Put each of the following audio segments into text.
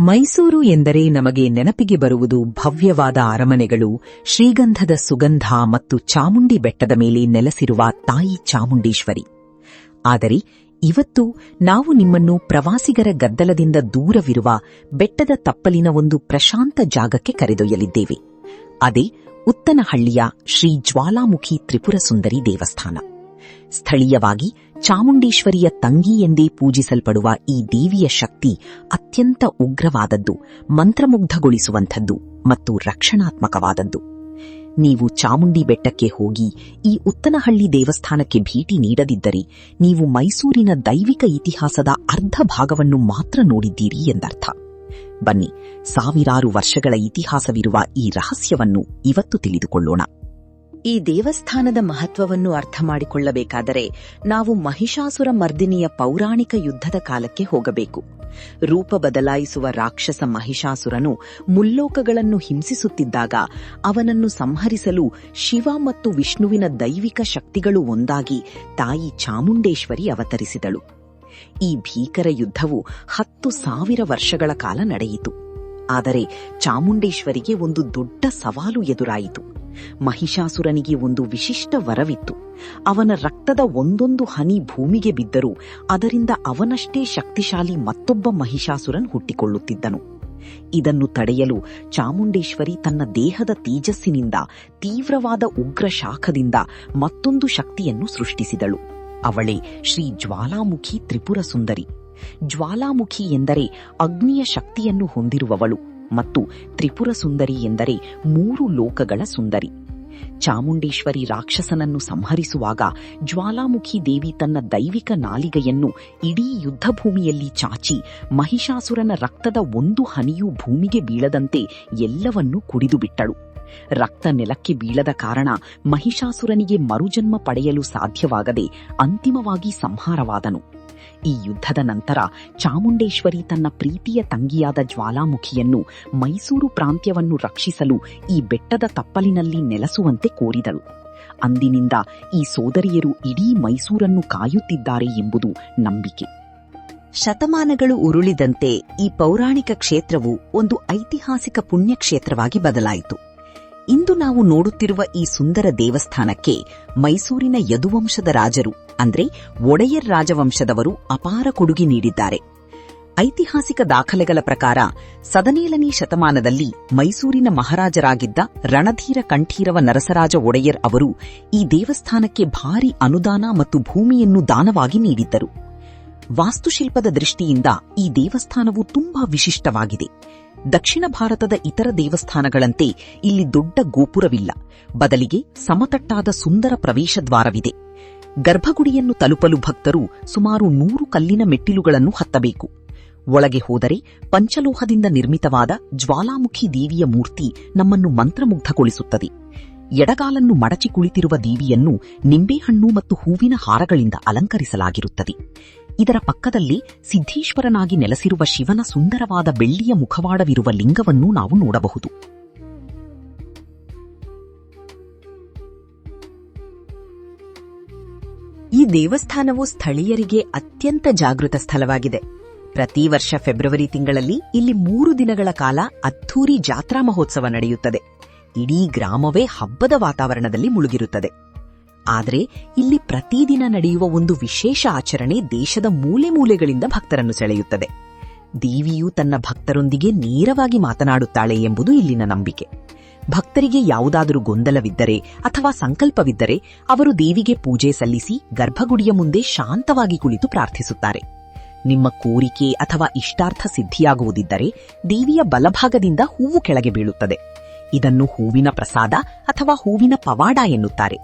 ಮೈಸೂರು ಎಂದರೆ ನಮಗೆ ನೆನಪಿಗೆ ಬರುವುದು ಭವ್ಯವಾದ ಅರಮನೆಗಳು, ಶ್ರೀಗಂಧದ ಸುಗಂಧ ಮತ್ತು ಚಾಮುಂಡಿ ಬೆಟ್ಟದ ಮೇಲೆ ನೆಲೆಸಿರುವ ತಾಯಿ ಚಾಮುಂಡೇಶ್ವರಿ. ಆದರೆ ಇವತ್ತು ನಾವು ನಿಮ್ಮನ್ನು ಪ್ರವಾಸಿಗರ ಗದ್ದಲದಿಂದ ದೂರವಿರುವ ಬೆಟ್ಟದ ತಪ್ಪಲಿನ ಒಂದು ಪ್ರಶಾಂತ ಜಾಗಕ್ಕೆ ಕರೆದೊಯ್ಯಲಿದ್ದೇವೆ. ಅದೇ ಉತ್ತನಹಳ್ಳಿಯ ಶ್ರೀ ಜ್ವಾಲಾಮುಖಿ ತ್ರಿಪುರ ಸುಂದರಿ ದೇವಸ್ಥಾನ. ಸ್ಥಳೀಯವಾಗಿ ಚಾಮುಂಡೇಶ್ವರಿಯ ತಂಗಿ ಎಂದೇ ಪೂಜಿಸಲ್ಪಡುವ ಈ ದೇವಿಯ ಶಕ್ತಿ ಅತ್ಯಂತ ಉಗ್ರವಾದದ್ದು, ಮಂತ್ರಮುಗ್ಧಗೊಳಿಸುವಂಥದ್ದು ಮತ್ತು ರಕ್ಷಣಾತ್ಮಕವಾದದ್ದು. ನೀವು ಚಾಮುಂಡಿ ಬೆಟ್ಟಕ್ಕೆ ಹೋಗಿ ಈ ಉತ್ತನಹಳ್ಳಿ ದೇವಸ್ಥಾನಕ್ಕೆ ಭೇಟಿ ನೀಡದಿದ್ದರೆ ನೀವು ಮೈಸೂರಿನ ದೈವಿಕ ಇತಿಹಾಸದ ಅರ್ಧ ಭಾಗವನ್ನು ಮಾತ್ರ ನೋಡಿದ್ದೀರಿ ಎಂದರ್ಥ. ಬನ್ನಿ, ಸಾವಿರಾರು ವರ್ಷಗಳ ಇತಿಹಾಸವಿರುವ ಈ ರಹಸ್ಯವನ್ನು ಇವತ್ತು ತಿಳಿದುಕೊಳ್ಳೋಣ. ಈ ದೇವಸ್ಥಾನದ ಮಹತ್ವವನ್ನು ಅರ್ಥ ಮಾಡಿಕೊಳ್ಳಬೇಕಾದರೆ ನಾವು ಮಹಿಷಾಸುರ ಮರ್ದಿನಿಯ ಪೌರಾಣಿಕ ಯುದ್ಧದ ಕಾಲಕ್ಕೆ ಹೋಗಬೇಕು. ರೂಪ ಬದಲಾಯಿಸುವ ರಾಕ್ಷಸ ಮಹಿಷಾಸುರನು ಮುಲ್ಲೋಕಗಳನ್ನು ಹಿಂಸಿಸುತ್ತಿದ್ದಾಗ ಅವನನ್ನು ಸಂಹರಿಸಲು ಶಿವ ಮತ್ತು ವಿಷ್ಣುವಿನ ದೈವಿಕ ಶಕ್ತಿಗಳು ಒಂದಾಗಿ ತಾಯಿ ಚಾಮುಂಡೇಶ್ವರಿ ಅವತರಿಸಿದಳು. ಈ ಭೀಕರ ಯುದ್ಧವು 10,000 ವರ್ಷಗಳ ಕಾಲ ನಡೆಯಿತು. ಆದರೆ ಚಾಮುಂಡೇಶ್ವರಿಗೆ ಒಂದು ದೊಡ್ಡ ಸವಾಲು ಎದುರಾಯಿತು. ಮಹಿಷಾಸುರನಿಗೆ ಒಂದು ವಿಶಿಷ್ಟ ವರವಿತ್ತು. ಅವನ ರಕ್ತದ ಒಂದೊಂದು ಹನಿ ಭೂಮಿಗೆ ಬಿದ್ದರೂ ಅದರಿಂದ ಅವನಷ್ಟೇ ಶಕ್ತಿಶಾಲಿ ಮತ್ತೊಬ್ಬ ಮಹಿಷಾಸುರನ್ ಹುಟ್ಟಿಕೊಳ್ಳುತ್ತಿದ್ದನು. ಇದನ್ನು ತಡೆಯಲು ಚಾಮುಂಡೇಶ್ವರಿ ತನ್ನ ದೇಹದ ತೇಜಸ್ಸಿನಿಂದ, ತೀವ್ರವಾದ ಉಗ್ರ ಶಾಖದಿಂದ ಮತ್ತೊಂದು ಶಕ್ತಿಯನ್ನು ಸೃಷ್ಟಿಸಿದಳು. ಅವಳೇ ಶ್ರೀ ಜ್ವಾಲಾಮುಖಿ ತ್ರಿಪುರ ಸುಂದರಿ. ಜ್ವಾಲಾಮುಖಿ ಎಂದರೆ ಅಗ್ನಿಯ ಶಕ್ತಿಯನ್ನು ಹೊಂದಿರುವವಳು ಮತ್ತು ತ್ರಿಪುರ ಸುಂದರಿ ಎಂದರೆ 3 ಲೋಕಗಳ ಸುಂದರಿ. ಚಾಮುಂಡೇಶ್ವರಿ ರಾಕ್ಷಸನನ್ನು ಸಂಹರಿಸುವಾಗ ಜ್ವಾಲಾಮುಖಿ ದೇವಿ ತನ್ನ ದೈವಿಕ ನಾಲಿಗೆಯನ್ನು ಇಡೀ ಯುದ್ಧಭೂಮಿಯಲ್ಲಿ ಚಾಚಿ ಮಹಿಷಾಸುರನ ರಕ್ತದ ಒಂದು ಹನಿಯೂ ಭೂಮಿಗೆ ಬೀಳದಂತೆ ಎಲ್ಲವನ್ನೂ ಕುಡಿದು ಬಿಟ್ಟಳು. ರಕ್ತ ನೆಲಕ್ಕೆ ಬೀಳದ ಕಾರಣ ಮಹಿಷಾಸುರನಿಗೆ ಮರುಜನ್ಮ ಪಡೆಯಲು ಸಾಧ್ಯವಾಗದೆ ಅಂತಿಮವಾಗಿ ಸಂಹಾರವಾದನು. ಈ ಯುದ್ಧದ ನಂತರ ಚಾಮುಂಡೇಶ್ವರಿ ತನ್ನ ಪ್ರೀತಿಯ ತಂಗಿಯಾದ ಜ್ವಾಲಾಮುಖಿಯನ್ನು ಮೈಸೂರು ಪ್ರಾಂತ್ಯವನ್ನು ರಕ್ಷಿಸಲು ಈ ಬೆಟ್ಟದ ತಪ್ಪಲಿನಲ್ಲಿ ನೆಲೆಸುವಂತೆ ಕೋರಿದಳು. ಅಂದಿನಿಂದ ಈ ಸೋದರಿಯರು ಇಡೀ ಮೈಸೂರನ್ನು ಕಾಯುತ್ತಿದ್ದಾರೆ ಎಂಬುದು ನಂಬಿಕೆ. ಶತಮಾನಗಳು ಉರುಳಿದಂತೆ ಈ ಪೌರಾಣಿಕ ಕ್ಷೇತ್ರವು ಒಂದು ಐತಿಹಾಸಿಕ ಪುಣ್ಯಕ್ಷೇತ್ರವಾಗಿ ಬದಲಾಯಿತು. ಇಂದು ನಾವು ನೋಡುತ್ತಿರುವ ಈ ಸುಂದರ ದೇವಸ್ಥಾನಕ್ಕೆ ಮೈಸೂರಿನ ಯದುವಂಶದ ರಾಜರು ಅಂದ್ರೆ ಒಡೆಯರ್ ರಾಜವಂಶದವರು ಅಪಾರ ಕೊಡುಗೆ ನೀಡಿದ್ದಾರೆ. ಐತಿಹಾಸಿಕ ದಾಖಲೆಗಳ ಪ್ರಕಾರ 17ನೇ ಶತಮಾನದಲ್ಲಿ ಮೈಸೂರಿನ ಮಹಾರಾಜರಾಗಿದ್ದ ರಣಧೀರ ಕಂಠೀರವ ನರಸರಾಜ ಒಡೆಯರ್ ಅವರು ಈ ದೇವಸ್ಥಾನಕ್ಕೆ ಭಾರಿ ಅನುದಾನ ಮತ್ತು ಭೂಮಿಯನ್ನು ದಾನವಾಗಿ ನೀಡಿದ್ದರು. ವಾಸ್ತುಶಿಲ್ಪದ ದೃಷ್ಟಿಯಿಂದ ಈ ದೇವಸ್ಥಾನವು ತುಂಬಾ ವಿಶಿಷ್ಟವಾಗಿದೆ. ದಕ್ಷಿಣ ಭಾರತದ ಇತರ ದೇವಸ್ಥಾನಗಳಂತೆ ಇಲ್ಲಿ ದೊಡ್ಡ ಗೋಪುರವಿಲ್ಲ, ಬದಲಿಗೆ ಸಮತಟ್ಟಾದ ಸುಂದರ ಪ್ರವೇಶದ್ವಾರವಿದೆ. ಗರ್ಭಗುಡಿಯನ್ನು ತಲುಪಲು ಭಕ್ತರು ಸುಮಾರು 100 ಕಲ್ಲಿನ ಮೆಟ್ಟಿಲುಗಳನ್ನು ಹತ್ತಬೇಕು. ಒಳಗೆ ಹೋದರೆ ಪಂಚಲೋಹದಿಂದ ನಿರ್ಮಿತವಾದ ಜ್ವಾಲಾಮುಖಿ ದೇವಿಯ ಮೂರ್ತಿ ನಮ್ಮನ್ನು ಮಂತ್ರಮುಗ್ಧಗೊಳಿಸುತ್ತದೆ. ಎಡಗಾಲನ್ನು ಮಡಚಿ ಕುಳಿತಿರುವ ದೇವಿಯನ್ನು ನಿಂಬೆಹಣ್ಣು ಮತ್ತು ಹೂವಿನ ಹಾರಗಳಿಂದ ಅಲಂಕರಿಸಲಾಗಿರುತ್ತದೆ. ಇದರ ಪಕ್ಕದಲ್ಲಿ ಸಿದ್ದೇಶ್ವರನಾಗಿ ನೆಲೆಸಿರುವ ಶಿವನ ಸುಂದರವಾದ ಬೆಳ್ಳಿಯ ಮುಖವಾಡವಿರುವ ಲಿಂಗವನ್ನು ನಾವು ನೋಡಬಹುದು. ಈ ದೇವಸ್ಥಾನವು ಸ್ಥಳೀಯರಿಗೆ ಅತ್ಯಂತ ಜಾಗೃತ ಸ್ಥಳವಾಗಿದೆ. ಪ್ರತಿ ವರ್ಷ ಫೆಬ್ರವರಿ ತಿಂಗಳಲ್ಲಿ ಇಲ್ಲಿ 3 ದಿನಗಳ ಕಾಲ ಅದ್ಧೂರಿ ಜಾತ್ರಾ ಮಹೋತ್ಸವ ನಡೆಯುತ್ತದೆ. ಇಡೀ ಗ್ರಾಮವೇ ಹಬ್ಬದ ವಾತಾವರಣದಲ್ಲಿ ಮುಳುಗಿರುತ್ತದೆ. ಆದರೆ ಇಲ್ಲಿ ಪ್ರತಿದಿನ ನಡೆಯುವ ಒಂದು ವಿಶೇಷ ಆಚರಣೆ ದೇಶದ ಮೂಲೆ ಮೂಲೆಗಳಿಂದ ಭಕ್ತರನ್ನು ಸೆಳೆಯುತ್ತದೆ. ದೇವಿಯು ತನ್ನ ಭಕ್ತರೊಂದಿಗೆ ನೇರವಾಗಿ ಮಾತನಾಡುತ್ತಾಳೆ ಎಂಬುದು ಇಲ್ಲಿನ ನಂಬಿಕೆ. ಭಕ್ತರಿಗೆ ಯಾವುದಾದರೂ ಗೊಂದಲವಿದ್ದರೆ ಅಥವಾ ಸಂಕಲ್ಪವಿದ್ದರೆ ಅವರು ದೇವಿಗೆ ಪೂಜೆ ಸಲ್ಲಿಸಿ ಗರ್ಭಗುಡಿಯ ಮುಂದೆ ಶಾಂತವಾಗಿ ಕುಳಿತು ಪ್ರಾರ್ಥಿಸುತ್ತಾರೆ. ನಿಮ್ಮ ಕೋರಿಕೆ ಅಥವಾ ಇಷ್ಟಾರ್ಥ ಸಿದ್ಧಿಯಾಗುವುದಿದ್ದರೆ ದೇವಿಯ ಬಲಭಾಗದಿಂದ ಹೂವು ಕೆಳಗೆ ಬೀಳುತ್ತದೆ. ಇದನ್ನು ಹೂವಿನ ಪ್ರಸಾದ ಅಥವಾ ಹೂವಿನ ಪವಾಡ ಎನ್ನುತ್ತಾರೆ.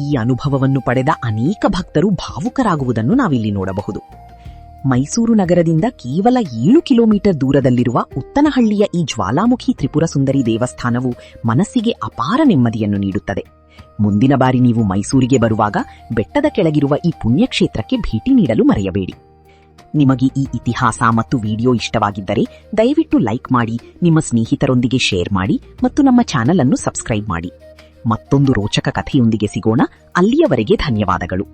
ಈ ಅನುಭವವನ್ನು ಪಡೆದ ಅನೇಕ ಭಕ್ತರು ಭಾವುಕರಾಗುವುದನ್ನು ನಾವಿಲ್ಲಿ ನೋಡಬಹುದು. ಮೈಸೂರು ನಗರದಿಂದ ಕೇವಲ 7 ಕಿಲೋಮೀಟರ್ ದೂರದಲ್ಲಿರುವ ಉತ್ತನಹಳ್ಳಿಯ ಈ ಜ್ವಾಲಾಮುಖಿ ತ್ರಿಪುರ ಸುಂದರಿ ದೇವಸ್ಥಾನವು ಮನಸ್ಸಿಗೆ ಅಪಾರ ನೆಮ್ಮದಿಯನ್ನು ನೀಡುತ್ತದೆ. ಮುಂದಿನ ಬಾರಿ ನೀವು ಮೈಸೂರಿಗೆ ಬರುವಾಗ ಬೆಟ್ಟದ ಕೆಳಗಿರುವ ಈ ಪುಣ್ಯಕ್ಷೇತ್ರಕ್ಕೆ ಭೇಟಿ ನೀಡಲು ಮರೆಯಬೇಡಿ. ನಿಮಗೆ ಈ ಇತಿಹಾಸ ಮತ್ತು ವಿಡಿಯೋ ಇಷ್ಟವಾಗಿದ್ದರೆ ದಯವಿಟ್ಟು ಲೈಕ್ ಮಾಡಿ, ನಿಮ್ಮ ಸ್ನೇಹಿತರೊಂದಿಗೆ ಶೇರ್ ಮಾಡಿ ಮತ್ತು ನಮ್ಮ ಚಾನೆಲ್ ಅನ್ನು ಸಬ್ಸ್ಕ್ರೈಬ್ ಮಾಡಿ. ಮತ್ತೊಂದು ರೋಚಕ ಕಥೆಯೊಂದಿಗೆ ಸಿಗೋಣ. ಅಲ್ಲಿಯವರೆಗೆ ಧನ್ಯವಾದಗಳು.